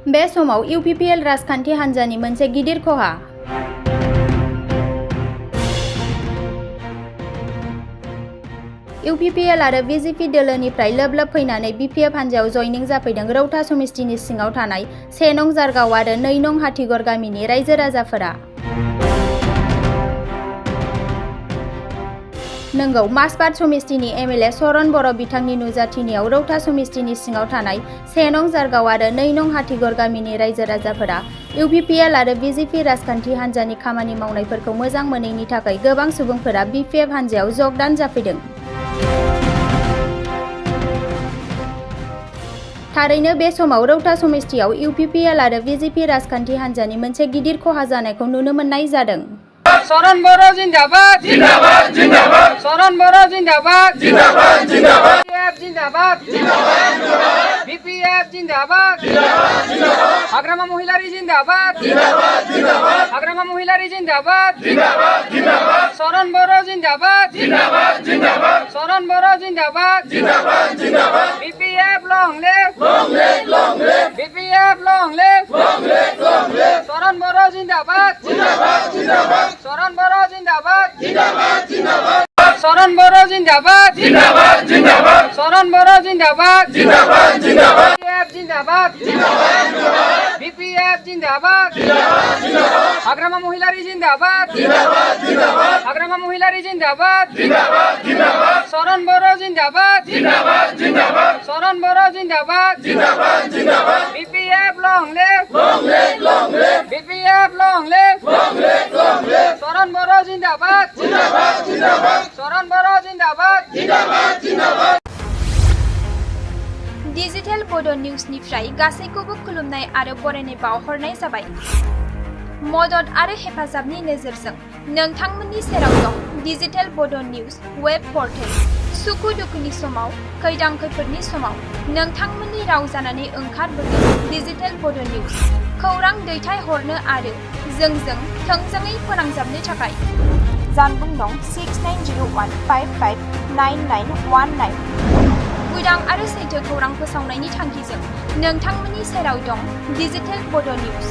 बे समाव इउपिपिएल राजखान्थि हान्जानि मोनसे गिदिर खहा। इउपिपिएल आरो बिजेपि दोलोनिफ्राय लोब लोब फैनानै बिपिएफ हान्जायाव जयनिं जाफैदों रौता समिस्तिनि सिङाव थानाय 1 नं जारगाव आरो 2 नं हाथिगर गामिनि रायजो राजाफोरा। नंगौ, मासबाद समिस्तिनि एमएलए चरण बर' बिथांनि नुजाथिनायाव रौता समिस्तिनि सिङाव थानाय 1 नं जारगाव आरो 2 नं हाथिगर गामिनि रायजो राजाफोरा इउपिपिएल आरो बिजेपि राजखान्थि हान्जानि खामानि मावनायफोरखौ मोजां मोनैनि थाखाय गोबां सुबुंफोरा बिपिएफ हान्जायाव जगदान जाफैदों। थारैनो बे समाव रौता समिस्तियाव इउपिपिएल आरो बिजेपि राजखान्थि हान्जानि मोनसे गिदिर खहा जानायखौ नुनो मोननाय जादों। चरण बर' जिन्दाबाद जिन्दाबाद जिन्दाबाद चरण बर' जिन्दाबाद जिन्दाबाद जिन्दाबाद बिपिएफ जिन्दाबाद जिन्दाबाद बिपिएफ जिन्दाबाद जिन्दाबाद जिन्दाबाद हाग्रामा महिलारी जिन्दाबाद जिन्दाबाद जिन्दाबाद हाग्रामा महिलारी जिन्दाबाद जिन्दाबाद जिन्दाबाद चरण बर' जिन्दाबाद जिन्दाबाद जिन्दाबाद चरण बर' जिन्दाबाद जिन्दाबाद जिन्दाबाद बिपिएफ लं लेफ्ट बिपिएफ लं लेफ्ट चरण बर' जिन्दाबाद जिन्दाबाद जिन्दाबाद चरण बर' जिन्दाबाद जिन्दाबाद जिन्दाबाद चरण बर' जिन्दाबाद जिन्दाबाद जिन्दाबाद चरण बर' जिन्दाबाद जिन्दाबाद जिन्दाबाद बिपिएफ जिन्दाबाद जिन्दाबाद बिपिएफ जिन्दाबाद जिन्दाबाद जिन्दाबाद हाग्रामा महिलारी जिन्दाबाद जिन्दाबाद जिन्दाबाद हाग्रामा महिलारी जिन्दाबाद जिन्दाबाद जिन्दाबाद चरण बर' जिन्दाबाद जिन्दाबाद जिन्दाबाद चरण बर' जिन्दाबाद जिन्दाबाद जिन्दाबाद बिपिएफ लं लेफ्ट बिपिएफ लं लेफ्ट चरण बर' जिन्दाबाद जिन्दाबाद जिन्दाबाद चरण बर' जिन्दाबाद जिन्दाबाद जिन्दाबाद डिजिटेल बड' निउजनिफ्राय गासैखौबो खुलुमनाय आरो बरायनाय बावहरनाय जाबाय। मदद आरो हेफाजाबनि नोजोरजों नोंथांमोननि सेराव दं डिजिटेल बड' निउज वेब पर्टेल। सुखु दुखुनि समाव, खैदां खैफोदनि समाव नोंथांमोननि राव जानानै ओंखारबोदों डिजिटेल बड' निउज। खौरां दैथायहरनो आरो जोंजों थोंजोङै फोनांजाबनो थाखाय जानबुं नं 6901559919। उदां आरो सैथो खौरां फोसावनायनि थांखिजों नोंथांमोननि सेराव दं डिजिटेल बड' निउज।